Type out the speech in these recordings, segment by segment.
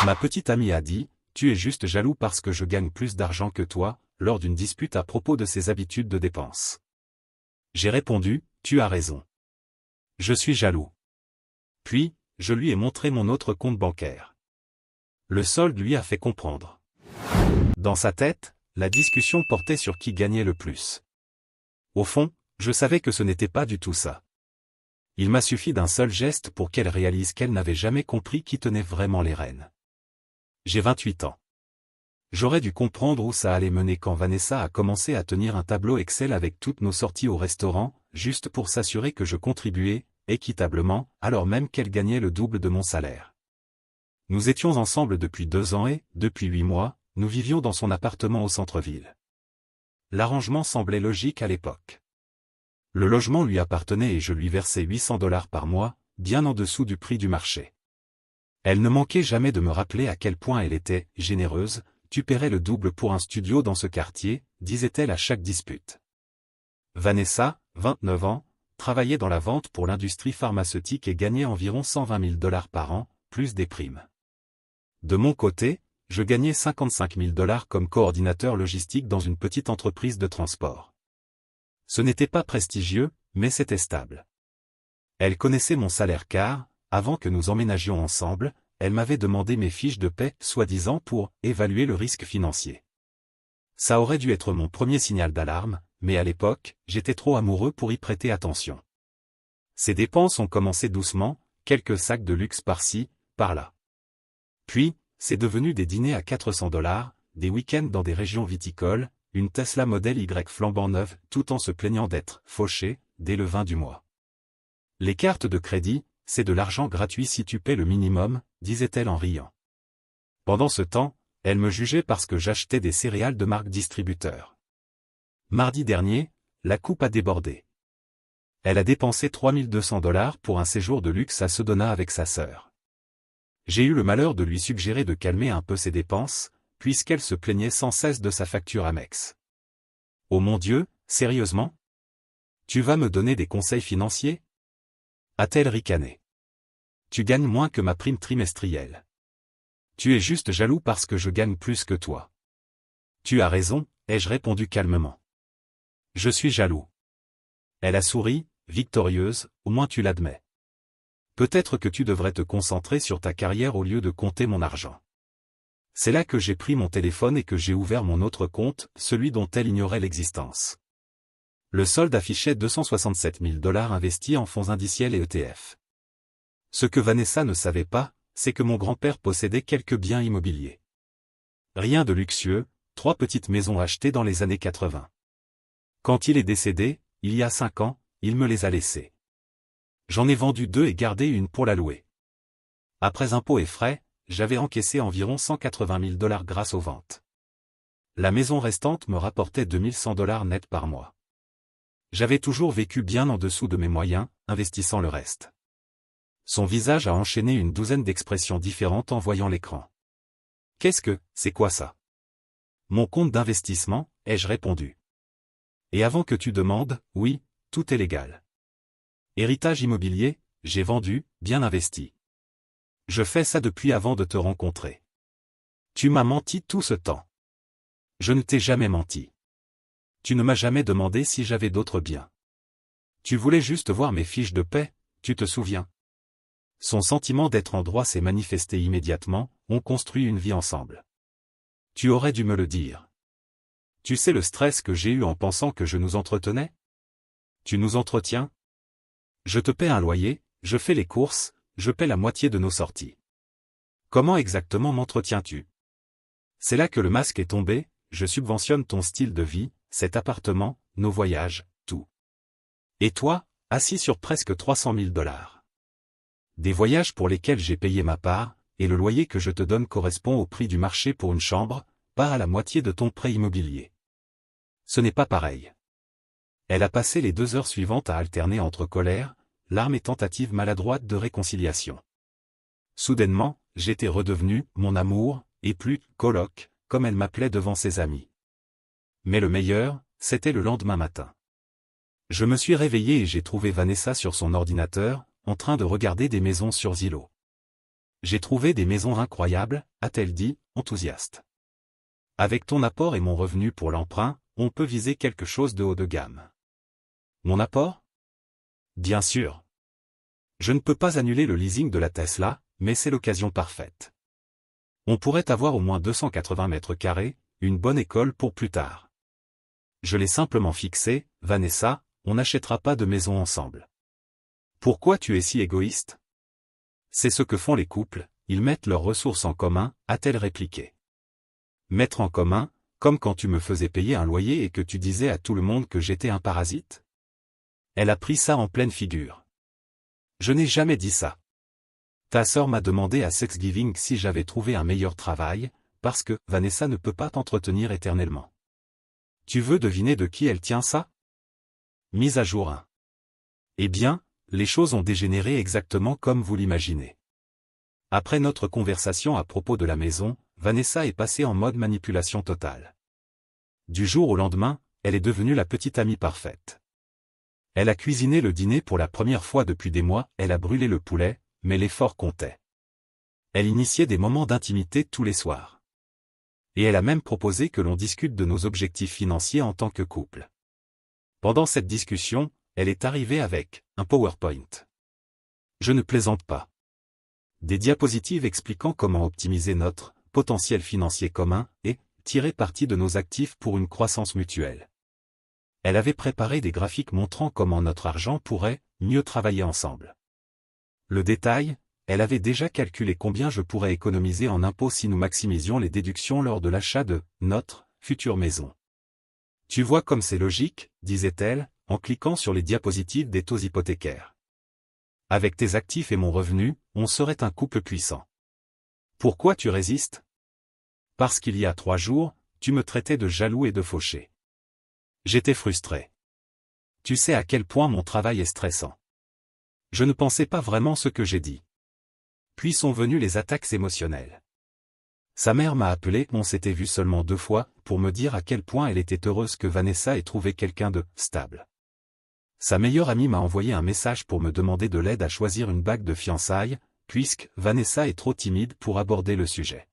Ma petite amie a dit, tu es juste jaloux parce que je gagne plus d'argent que toi, lors d'une dispute à propos de ses habitudes de dépenses. J'ai répondu, tu as raison. Je suis jaloux. Puis, je lui ai montré mon autre compte bancaire. Le solde lui a fait comprendre. Dans sa tête, la discussion portait sur qui gagnait le plus. Au fond, je savais que ce n'était pas du tout ça. Il m'a suffi d'un seul geste pour qu'elle réalise qu'elle n'avait jamais compris qui tenait vraiment les rênes. J'ai 28 ans. J'aurais dû comprendre où ça allait mener quand Vanessa a commencé à tenir un tableau Excel avec toutes nos sorties au restaurant, juste pour s'assurer que je contribuais, équitablement, alors même qu'elle gagnait le double de mon salaire. Nous étions ensemble depuis 2 ans et, depuis 8 mois, nous vivions dans son appartement au centre-ville. L'arrangement semblait logique à l'époque. Le logement lui appartenait et je lui versais $800 par mois, bien en dessous du prix du marché. Elle ne manquait jamais de me rappeler à quel point elle était généreuse. Tu paierais le double pour un studio dans ce quartier, disait-elle à chaque dispute. Vanessa, 29 ans, travaillait dans la vente pour l'industrie pharmaceutique et gagnait environ $120 000 par an, plus des primes. De mon côté, je gagnais $55 000 comme coordinateur logistique dans une petite entreprise de transport. Ce n'était pas prestigieux, mais c'était stable. Elle connaissait mon salaire car, avant que nous emménagions ensemble, elle m'avait demandé mes fiches de paie, soi-disant pour évaluer le risque financier. Ça aurait dû être mon premier signal d'alarme, mais à l'époque, j'étais trop amoureux pour y prêter attention. Ces dépenses ont commencé doucement, quelques sacs de luxe par-ci, par-là. Puis, c'est devenu des dîners à $400, des week-ends dans des régions viticoles, une Tesla Model Y flambant neuve, tout en se plaignant d'être fauchée dès le 20 du mois. Les cartes de crédit, c'est de l'argent gratuit si tu paies le minimum, disait-elle en riant. Pendant ce temps, elle me jugeait parce que j'achetais des céréales de marque distributeur. Mardi dernier, la coupe a débordé. Elle a dépensé $3200 pour un séjour de luxe à Sedona avec sa sœur. J'ai eu le malheur de lui suggérer de calmer un peu ses dépenses, puisqu'elle se plaignait sans cesse de sa facture Amex. Oh mon Dieu, sérieusement? Tu vas me donner des conseils financiers? A-t-elle ricané. Tu gagnes moins que ma prime trimestrielle. Tu es juste jaloux parce que je gagne plus que toi. Tu as raison, ai-je répondu calmement. Je suis jaloux. Elle a souri, victorieuse, au moins tu l'admets. Peut-être que tu devrais te concentrer sur ta carrière au lieu de compter mon argent. C'est là que j'ai pris mon téléphone et que j'ai ouvert mon autre compte, celui dont elle ignorait l'existence. Le solde affichait $267 000 investis en fonds indiciels et ETF. Ce que Vanessa ne savait pas, c'est que mon grand-père possédait quelques biens immobiliers. Rien de luxueux, 3 petites maisons achetées dans les années 80. Quand il est décédé, il y a 5 ans, il me les a laissées. J'en ai vendu 2 et gardé une pour la louer. Après impôts et frais, j'avais encaissé environ $180 000 grâce aux ventes. La maison restante me rapportait $2100 net par mois. J'avais toujours vécu bien en dessous de mes moyens, investissant le reste. Son visage a enchaîné une douzaine d'expressions différentes en voyant l'écran. C'est quoi ça? Mon compte d'investissement, ai-je répondu. Et avant que tu demandes, oui, tout est légal. Héritage immobilier, j'ai vendu, bien investi. Je fais ça depuis avant de te rencontrer. Tu m'as menti tout ce temps. Je ne t'ai jamais menti. Tu ne m'as jamais demandé si j'avais d'autres biens. Tu voulais juste voir mes fiches de paie, tu te souviens? Son sentiment d'être en droit s'est manifesté immédiatement, on construit une vie ensemble. Tu aurais dû me le dire. Tu sais le stress que j'ai eu en pensant que je nous entretenais? Tu nous entretiens? Je te paie un loyer, je fais les courses, je paie la moitié de nos sorties. Comment exactement m'entretiens-tu? C'est là que le masque est tombé, je subventionne ton style de vie, cet appartement, nos voyages, tout. Et toi, assis sur presque $300 000. Des voyages pour lesquels j'ai payé ma part, et le loyer que je te donne correspond au prix du marché pour une chambre, pas à la moitié de ton prêt immobilier. Ce n'est pas pareil. Elle a passé les 2 heures suivantes à alterner entre colère, larmes et tentatives maladroites de réconciliation. Soudainement, j'étais redevenu, mon amour, et plus, coloc, comme elle m'appelait devant ses amis. Mais le meilleur, c'était le lendemain matin. Je me suis réveillé et j'ai trouvé Vanessa sur son ordinateur, en train de regarder des maisons sur Zillow. J'ai trouvé des maisons incroyables, a-t-elle dit, enthousiaste. Avec ton apport et mon revenu pour l'emprunt, on peut viser quelque chose de haut de gamme. Mon apport? Bien sûr. Je ne peux pas annuler le leasing de la Tesla, mais c'est l'occasion parfaite. On pourrait avoir au moins 280 mètres carrés, une bonne école pour plus tard. Je l'ai simplement fixé, Vanessa, on n'achètera pas de maison ensemble. Pourquoi tu es si égoïste? C'est ce que font les couples, ils mettent leurs ressources en commun, a-t-elle répliqué. Mettre en commun, comme quand tu me faisais payer un loyer et que tu disais à tout le monde que j'étais un parasite? Elle a pris ça en pleine figure. Je n'ai jamais dit ça. Ta sœur m'a demandé à Thanksgiving si j'avais trouvé un meilleur travail, parce que Vanessa ne peut pas t'entretenir éternellement. Tu veux deviner de qui elle tient ça? Mise à jour 1. Eh bien, les choses ont dégénéré exactement comme vous l'imaginez. Après notre conversation à propos de la maison, Vanessa est passée en mode manipulation totale. Du jour au lendemain, elle est devenue la petite amie parfaite. Elle a cuisiné le dîner pour la première fois depuis des mois, elle a brûlé le poulet, mais l'effort comptait. Elle initiait des moments d'intimité tous les soirs. Et elle a même proposé que l'on discute de nos objectifs financiers en tant que couple. Pendant cette discussion, elle est arrivée avec un PowerPoint. Je ne plaisante pas. Des diapositives expliquant comment optimiser notre potentiel financier commun et tirer parti de nos actifs pour une croissance mutuelle. Elle avait préparé des graphiques montrant comment notre argent pourrait mieux travailler ensemble. Le détail, elle avait déjà calculé combien je pourrais économiser en impôts si nous maximisions les déductions lors de l'achat de notre future maison. Tu vois comme c'est logique, disait-elle, en cliquant sur les diapositives des taux hypothécaires. Avec tes actifs et mon revenu, on serait un couple puissant. Pourquoi tu résistes? Parce qu'il y a 3 jours, tu me traitais de jaloux et de fauché. J'étais frustré. Tu sais à quel point mon travail est stressant. Je ne pensais pas vraiment ce que j'ai dit. Puis sont venues les attaques émotionnelles. Sa mère m'a appelé, on s'était vu seulement 2 fois, pour me dire à quel point elle était heureuse que Vanessa ait trouvé quelqu'un de stable. Sa meilleure amie m'a envoyé un message pour me demander de l'aide à choisir une bague de fiançailles, puisque Vanessa est trop timide pour aborder le sujet.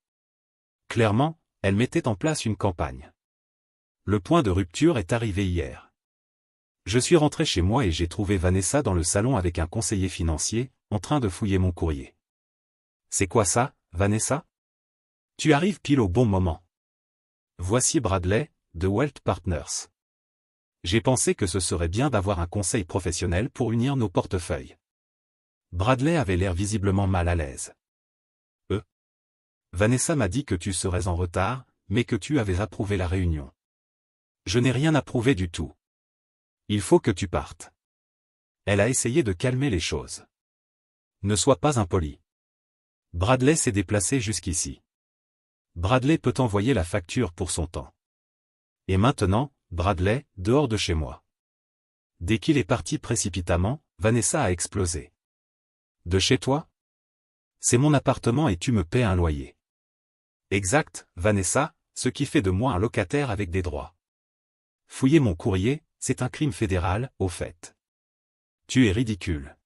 Clairement, elle mettait en place une campagne. Le point de rupture est arrivé hier. Je suis rentré chez moi et j'ai trouvé Vanessa dans le salon avec un conseiller financier, en train de fouiller mon courrier. C'est quoi ça, Vanessa? Tu arrives pile au bon moment. Voici Bradley, de Wealth Partners. J'ai pensé que ce serait bien d'avoir un conseil professionnel pour unir nos portefeuilles. Bradley avait l'air visiblement mal à l'aise. Vanessa m'a dit que tu serais en retard, mais que tu avais approuvé la réunion. Je n'ai rien approuvé du tout. Il faut que tu partes. Elle a essayé de calmer les choses. Ne sois pas impoli. Bradley s'est déplacé jusqu'ici. Bradley peut envoyer la facture pour son temps. Et maintenant, Bradley, dehors de chez moi. Dès qu'il est parti précipitamment, Vanessa a explosé. De chez toi? C'est mon appartement et tu me paies un loyer. Exact, Vanessa, ce qui fait de moi un locataire avec des droits. Fouiller mon courrier, c'est un crime fédéral, au fait. Tu es ridicule.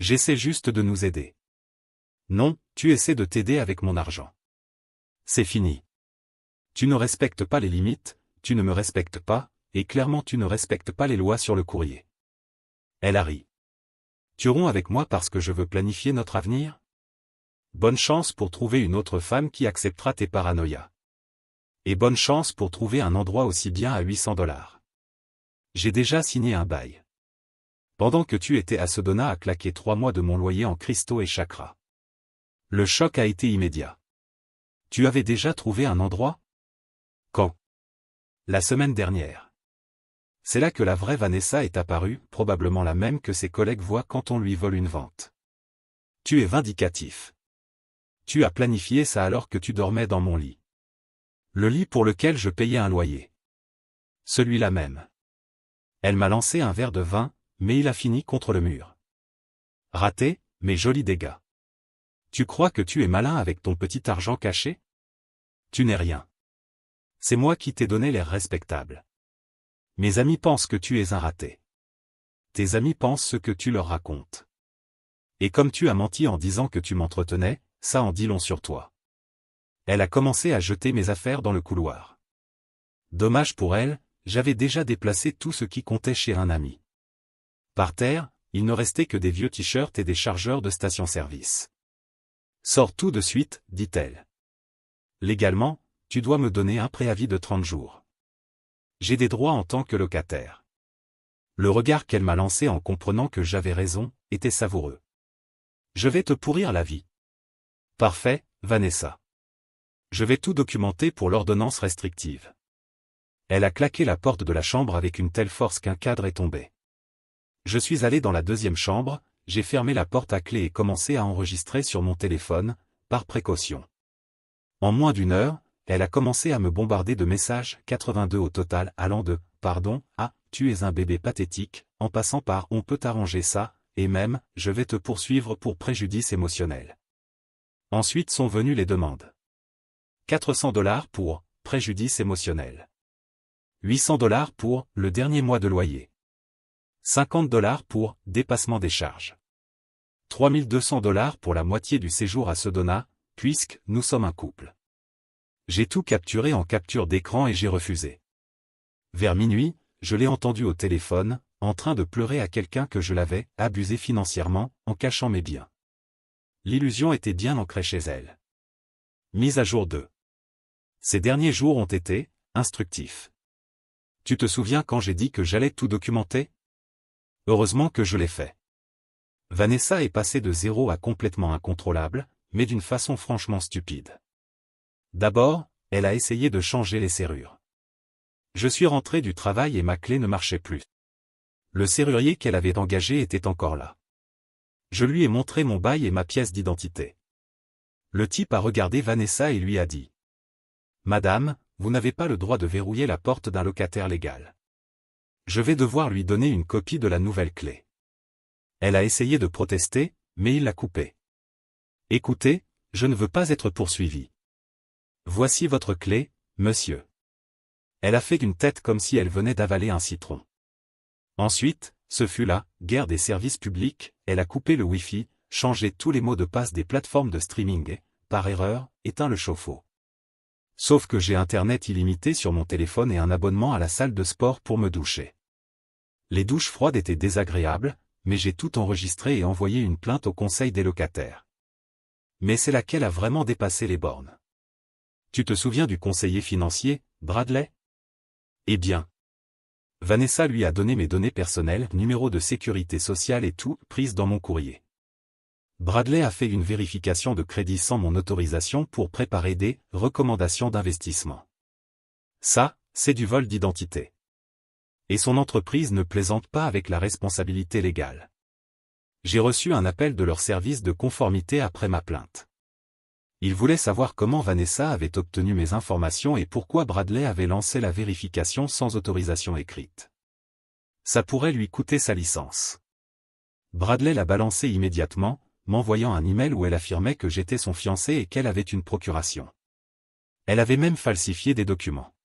J'essaie juste de nous aider. Non, tu essaies de t'aider avec mon argent. C'est fini. Tu ne respectes pas les limites, tu ne me respectes pas, et clairement tu ne respectes pas les lois sur le courrier. Elle a ri. Tu romps avec moi parce que je veux planifier notre avenir? Bonne chance pour trouver une autre femme qui acceptera tes paranoïas. Et bonne chance pour trouver un endroit aussi bien à $800. J'ai déjà signé un bail. Pendant que tu étais à Sedona à claquer 3 mois de mon loyer en cristaux et chakras. Le choc a été immédiat. Tu avais déjà trouvé un endroit? Quand? La semaine dernière. C'est là que la vraie Vanessa est apparue, probablement la même que ses collègues voient quand on lui vole une vente. Tu es vindicatif. Tu as planifié ça alors que tu dormais dans mon lit. Le lit pour lequel je payais un loyer. Celui-là même. Elle m'a lancé un verre de vin, mais il a fini contre le mur. Raté, mais joli dégât. Tu crois que tu es malin avec ton petit argent caché? Tu n'es rien. C'est moi qui t'ai donné l'air respectable. Mes amis pensent que tu es un raté. Tes amis pensent ce que tu leur racontes. Et comme tu as menti en disant que tu m'entretenais, ça en dit long sur toi. Elle a commencé à jeter mes affaires dans le couloir. Dommage pour elle, j'avais déjà déplacé tout ce qui comptait chez un ami. Par terre, il ne restait que des vieux t-shirts et des chargeurs de station-service. Sors tout de suite, dit-elle. Légalement, tu dois me donner un préavis de 30 jours. J'ai des droits en tant que locataire. Le regard qu'elle m'a lancé en comprenant que j'avais raison, était savoureux. Je vais te pourrir la vie. Parfait, Vanessa. Je vais tout documenter pour l'ordonnance restrictive. Elle a claqué la porte de la chambre avec une telle force qu'un cadre est tombé. Je suis allé dans la deuxième chambre, j'ai fermé la porte à clé et commencé à enregistrer sur mon téléphone, par précaution. En moins d'une heure, elle a commencé à me bombarder de messages, 82 au total, allant de « Pardon » à « Tu es un bébé pathétique », en passant par « On peut arranger ça », et même « Je vais te poursuivre pour préjudice émotionnel ». Ensuite sont venues les demandes. 400 $ pour « Préjudice émotionnel ». 800 $ pour « Le dernier mois de loyer ». 50 $ pour « Dépassement des charges ». 3200 $ pour la moitié du séjour à Sedona, puisque nous sommes un couple. J'ai tout capturé en capture d'écran et j'ai refusé. Vers minuit, je l'ai entendu au téléphone, en train de pleurer à quelqu'un que je l'avais abusé financièrement, en cachant mes biens. L'illusion était bien ancrée chez elle. Mise à jour 2. Ces derniers jours ont été instructifs. Tu te souviens quand j'ai dit que j'allais tout documenter? Heureusement que je l'ai fait. Vanessa est passée de 0 à complètement incontrôlable, mais d'une façon franchement stupide. D'abord, elle a essayé de changer les serrures. Je suis rentré du travail et ma clé ne marchait plus. Le serrurier qu'elle avait engagé était encore là. Je lui ai montré mon bail et ma pièce d'identité. Le type a regardé Vanessa et lui a dit: « Madame, vous n'avez pas le droit de verrouiller la porte d'un locataire légal. Je vais devoir lui donner une copie de la nouvelle clé. » Elle a essayé de protester, mais il l'a coupée. « Écoutez, je ne veux pas être poursuivie. Voici votre clé, monsieur. » Elle a fait une tête comme si elle venait d'avaler un citron. Ensuite, ce fut la guerre des services publics, elle a coupé le Wi-Fi, changé tous les mots de passe des plateformes de streaming et, par erreur, éteint le chauffe-eau. Sauf que j'ai Internet illimité sur mon téléphone et un abonnement à la salle de sport pour me doucher. Les douches froides étaient désagréables, mais j'ai tout enregistré et envoyé une plainte au conseil des locataires. Mais c'est laquelle a vraiment dépassé les bornes. Tu te souviens du conseiller financier, Bradley? Eh bien, Vanessa lui a donné mes données personnelles, numéro de sécurité sociale et tout, prises dans mon courrier. Bradley a fait une vérification de crédit sans mon autorisation pour préparer des recommandations d'investissement. Ça, c'est du vol d'identité. Et son entreprise ne plaisante pas avec la responsabilité légale. J'ai reçu un appel de leur service de conformité après ma plainte. Ils voulaient savoir comment Vanessa avait obtenu mes informations et pourquoi Bradley avait lancé la vérification sans autorisation écrite. Ça pourrait lui coûter sa licence. Bradley l'a balancé immédiatement, m'envoyant un email où elle affirmait que j'étais son fiancé et qu'elle avait une procuration. Elle avait même falsifié des documents.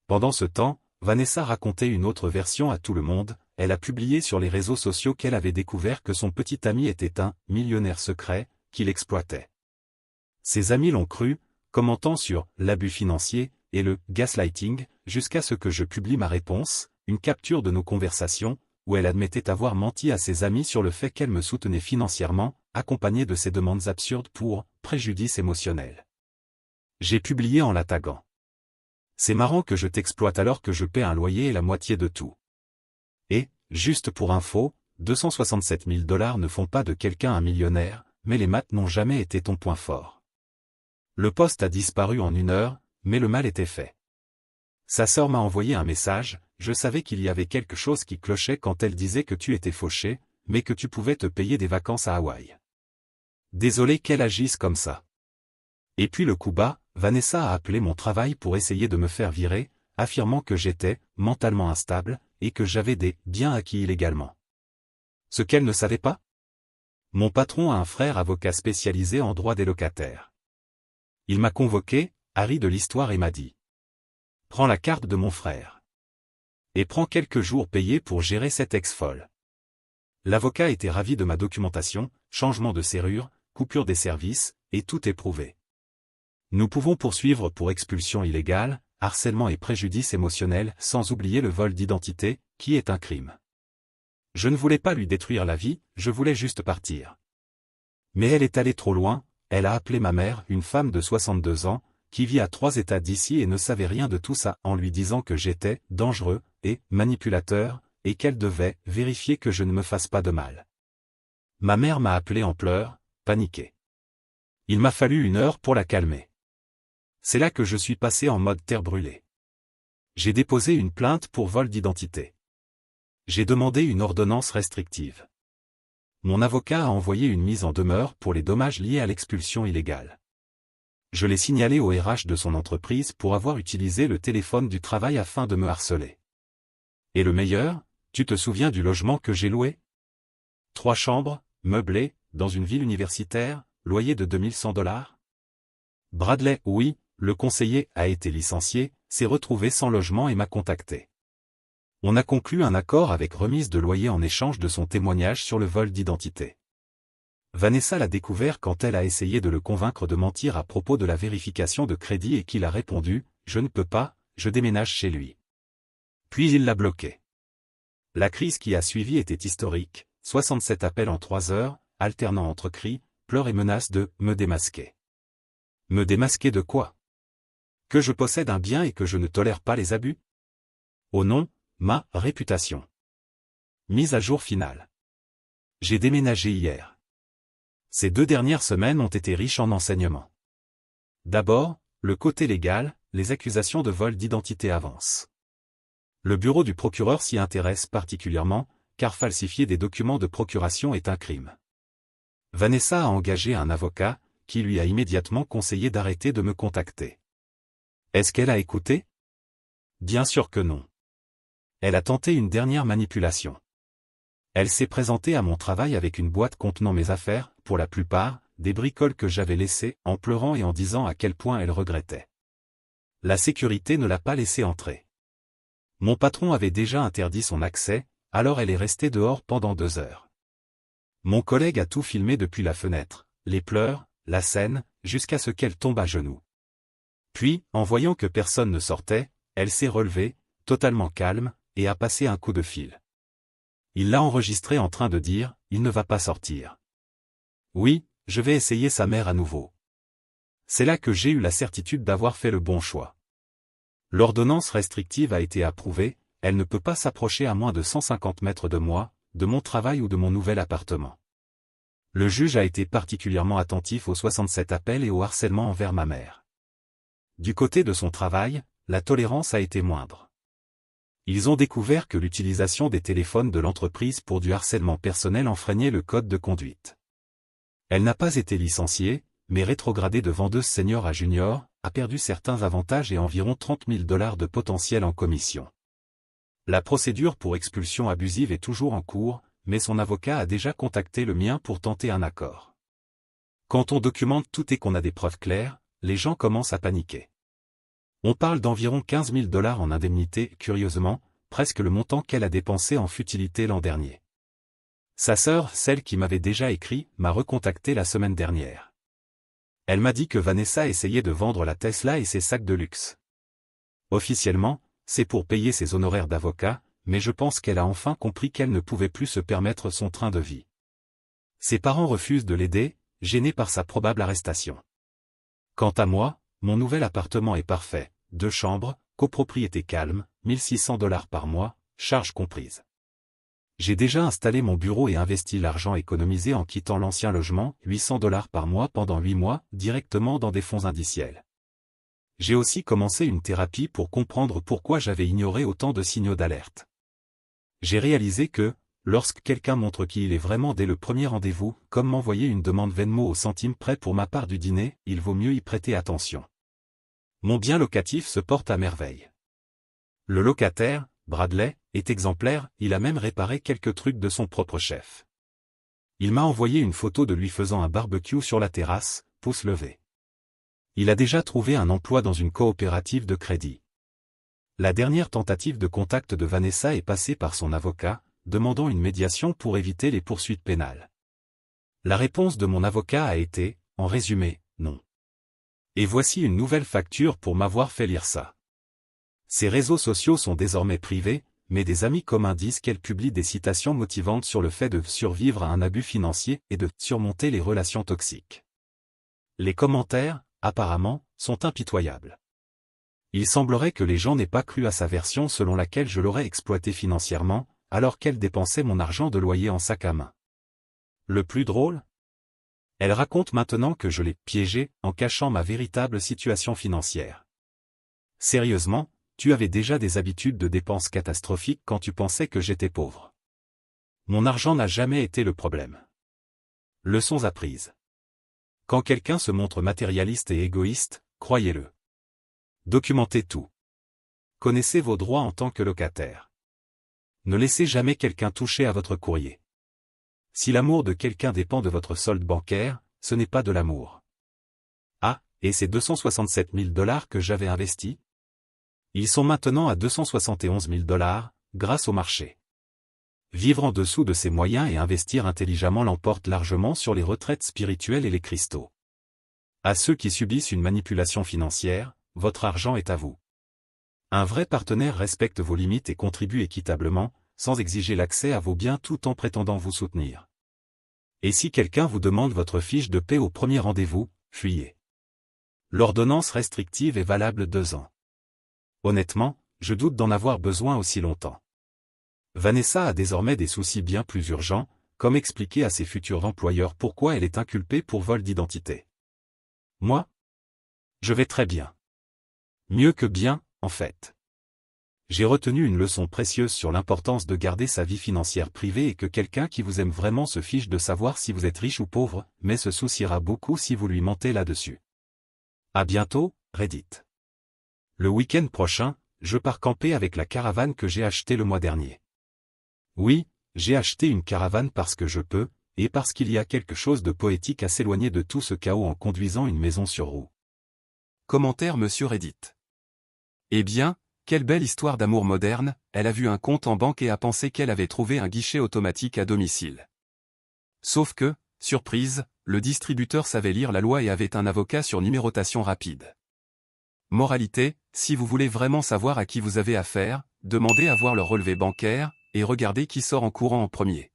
Pendant ce temps, Vanessa racontait une autre version à tout le monde. Elle a publié sur les réseaux sociaux qu'elle avait découvert que son petit ami était un millionnaire secret, qu'il exploitait. Ses amis l'ont cru, commentant sur l'abus financier et le gaslighting, jusqu'à ce que je publie ma réponse, une capture de nos conversations, où elle admettait avoir menti à ses amis sur le fait qu'elle me soutenait financièrement, accompagnée de ses demandes absurdes pour préjudice émotionnel. J'ai publié en la taguant. C'est marrant que je t'exploite alors que je paie un loyer et la moitié de tout. Et, juste pour info, 267 000 $ ne font pas de quelqu'un un millionnaire, mais les maths n'ont jamais été ton point fort. Le poste a disparu en 1 heure, mais le mal était fait. Sa sœur m'a envoyé un message, je savais qu'il y avait quelque chose qui clochait quand elle disait que tu étais fauché, mais que tu pouvais te payer des vacances à Hawaï. Désolé qu'elle agisse comme ça. Et puis le coup bas, Vanessa a appelé mon travail pour essayer de me faire virer, affirmant que j'étais mentalement instable, et que j'avais des biens acquis illégalement. Ce qu'elle ne savait pas? Mon patron a un frère avocat spécialisé en droit des locataires. Il m'a convoqué, Harry de l'histoire, et m'a dit: « Prends la carte de mon frère. Et prends quelques jours payés pour gérer cette ex-folle. » L'avocat était ravi de ma documentation, changement de serrure, coupure des services, et tout est prouvé. Nous pouvons poursuivre pour expulsion illégale, harcèlement et préjudice émotionnel, sans oublier le vol d'identité, qui est un crime. Je ne voulais pas lui détruire la vie, je voulais juste partir. Mais elle est allée trop loin, elle a appelé ma mère, une femme de 62 ans, qui vit à 3 États d'ici et ne savait rien de tout ça, en lui disant que j'étais dangereux et manipulateur, et qu'elle devait vérifier que je ne me fasse pas de mal. Ma mère m'a appelé en pleurs, paniquée. Il m'a fallu 1 heure pour la calmer. C'est là que je suis passé en mode terre brûlée. J'ai déposé une plainte pour vol d'identité. J'ai demandé une ordonnance restrictive. Mon avocat a envoyé une mise en demeure pour les dommages liés à l'expulsion illégale. Je l'ai signalé au RH de son entreprise pour avoir utilisé le téléphone du travail afin de me harceler. Et le meilleur, tu te souviens du logement que j'ai loué? 3 chambres, meublé, dans une ville universitaire, loyer de $2100. Bradley, oui, le conseiller a été licencié, s'est retrouvé sans logement et m'a contacté. On a conclu un accord avec remise de loyer en échange de son témoignage sur le vol d'identité. Vanessa l'a découvert quand elle a essayé de le convaincre de mentir à propos de la vérification de crédit et qu'il a répondu « Je ne peux pas, je déménage chez lui ». Puis il l'a bloqué. La crise qui a suivi était historique, 67 appels en 3 heures, alternant entre cris, pleurs et menaces de « me démasquer ». Me démasquer de quoi? Que je possède un bien et que je ne tolère pas les abus? Oh non, ma réputation. Mise à jour finale. J'ai déménagé hier. Ces 2 dernières semaines ont été riches en enseignements. D'abord, le côté légal, les accusations de vol d'identité avancent. Le bureau du procureur s'y intéresse particulièrement, car falsifier des documents de procuration est un crime. Vanessa a engagé un avocat, qui lui a immédiatement conseillé d'arrêter de me contacter. Est-ce qu'elle a écouté? Bien sûr que non. Elle a tenté une dernière manipulation. Elle s'est présentée à mon travail avec une boîte contenant mes affaires, pour la plupart, des bricoles que j'avais laissées, en pleurant et en disant à quel point elle regrettait. La sécurité ne l'a pas laissée entrer. Mon patron avait déjà interdit son accès, alors elle est restée dehors pendant 2 heures. Mon collègue a tout filmé depuis la fenêtre, les pleurs, la scène, jusqu'à ce qu'elle tombe à genoux. Puis, en voyant que personne ne sortait, elle s'est relevée, totalement calme, et a passé un coup de fil. Il l'a enregistré en train de dire « Il ne va pas sortir. » Oui, je vais essayer sa mère à nouveau. C'est là que j'ai eu la certitude d'avoir fait le bon choix. L'ordonnance restrictive a été approuvée, elle ne peut pas s'approcher à moins de 150 mètres de moi, de mon travail ou de mon nouvel appartement. Le juge a été particulièrement attentif aux 67 appels et au harcèlement envers ma mère. Du côté de son travail, la tolérance a été moindre. Ils ont découvert que l'utilisation des téléphones de l'entreprise pour du harcèlement personnel enfreignait le code de conduite. Elle n'a pas été licenciée, mais rétrogradée de vendeuse senior à junior, a perdu certains avantages et environ $30 000 de potentiel en commission. La procédure pour expulsion abusive est toujours en cours, mais son avocat a déjà contacté le mien pour tenter un accord. Quand on documente tout et qu'on a des preuves claires, les gens commencent à paniquer. On parle d'environ $15 000 en indemnité, curieusement, presque le montant qu'elle a dépensé en futilité l'an dernier. Sa sœur, celle qui m'avait déjà écrit, m'a recontacté la semaine dernière. Elle m'a dit que Vanessa essayait de vendre la Tesla et ses sacs de luxe. Officiellement, c'est pour payer ses honoraires d'avocat, mais je pense qu'elle a enfin compris qu'elle ne pouvait plus se permettre son train de vie. Ses parents refusent de l'aider, gênés par sa probable arrestation. Quant à moi, mon nouvel appartement est parfait, 2 chambres, copropriété calme, $1600 par mois, charges comprises. J'ai déjà installé mon bureau et investi l'argent économisé en quittant l'ancien logement, $800 par mois pendant 8 mois, directement dans des fonds indiciels. J'ai aussi commencé une thérapie pour comprendre pourquoi j'avais ignoré autant de signaux d'alerte. J'ai réalisé que, lorsque quelqu'un montre qui il est vraiment dès le premier rendez-vous, comme m'envoyer une demande Venmo au centime près pour ma part du dîner, il vaut mieux y prêter attention. Mon bien locatif se porte à merveille. Le locataire, Bradley, est exemplaire, il a même réparé quelques trucs de son propre chef. Il m'a envoyé une photo de lui faisant un barbecue sur la terrasse, pouce levé. Il a déjà trouvé un emploi dans une coopérative de crédit. La dernière tentative de contact de Vanessa est passée par son avocat, demandant une médiation pour éviter les poursuites pénales. La réponse de mon avocat a été en résumé, non. Et voici une nouvelle facture pour m'avoir fait lire ça. Ces réseaux sociaux sont désormais privés, mais des amis communs disent qu'elle publie des citations motivantes sur le fait de survivre à un abus financier et de surmonter les relations toxiques. Les commentaires, apparemment, sont impitoyables. Il semblerait que les gens n'aient pas cru à sa version selon laquelle je l'aurais exploitée financièrement, alors qu'elle dépensait mon argent de loyer en sac à main. Le plus drôle ? Elle raconte maintenant que je l'ai piégée en cachant ma véritable situation financière. Sérieusement, tu avais déjà des habitudes de dépenses catastrophiques quand tu pensais que j'étais pauvre. Mon argent n'a jamais été le problème. Leçons apprises. Quand quelqu'un se montre matérialiste et égoïste, croyez-le. Documentez tout. Connaissez vos droits en tant que locataire. Ne laissez jamais quelqu'un toucher à votre courrier. Si l'amour de quelqu'un dépend de votre solde bancaire, ce n'est pas de l'amour. Ah, et ces 267 000 $ que j'avais investis ? Ils sont maintenant à 271 000 $, grâce au marché. Vivre en dessous de ses moyens et investir intelligemment l'emporte largement sur les retraites spirituelles et les cristaux. À ceux qui subissent une manipulation financière, votre argent est à vous. Un vrai partenaire respecte vos limites et contribue équitablement, sans exiger l'accès à vos biens tout en prétendant vous soutenir. Et si quelqu'un vous demande votre fiche de paie au premier rendez-vous, fuyez. L'ordonnance restrictive est valable 2 ans. Honnêtement, je doute d'en avoir besoin aussi longtemps. Vanessa a désormais des soucis bien plus urgents, comme expliquer à ses futurs employeurs pourquoi elle est inculpée pour vol d'identité. Moi ? Je vais très bien. Mieux que bien, en fait. J'ai retenu une leçon précieuse sur l'importance de garder sa vie financière privée et que quelqu'un qui vous aime vraiment se fiche de savoir si vous êtes riche ou pauvre, mais se souciera beaucoup si vous lui mentez là-dessus. À bientôt, Reddit. Le week-end prochain, je pars camper avec la caravane que j'ai achetée le mois dernier. Oui, j'ai acheté une caravane parce que je peux, et parce qu'il y a quelque chose de poétique à s'éloigner de tout ce chaos en conduisant une maison sur roue. Commentaire Monsieur Reddit. Eh bien, quelle belle histoire d'amour moderne, elle a vu un compte en banque et a pensé qu'elle avait trouvé un guichet automatique à domicile. Sauf que, surprise, le distributeur savait lire la loi et avait un avocat sur numérotation rapide. Moralité, si vous voulez vraiment savoir à qui vous avez affaire, demandez à voir leur relevé bancaire, et regardez qui sort en courant en premier.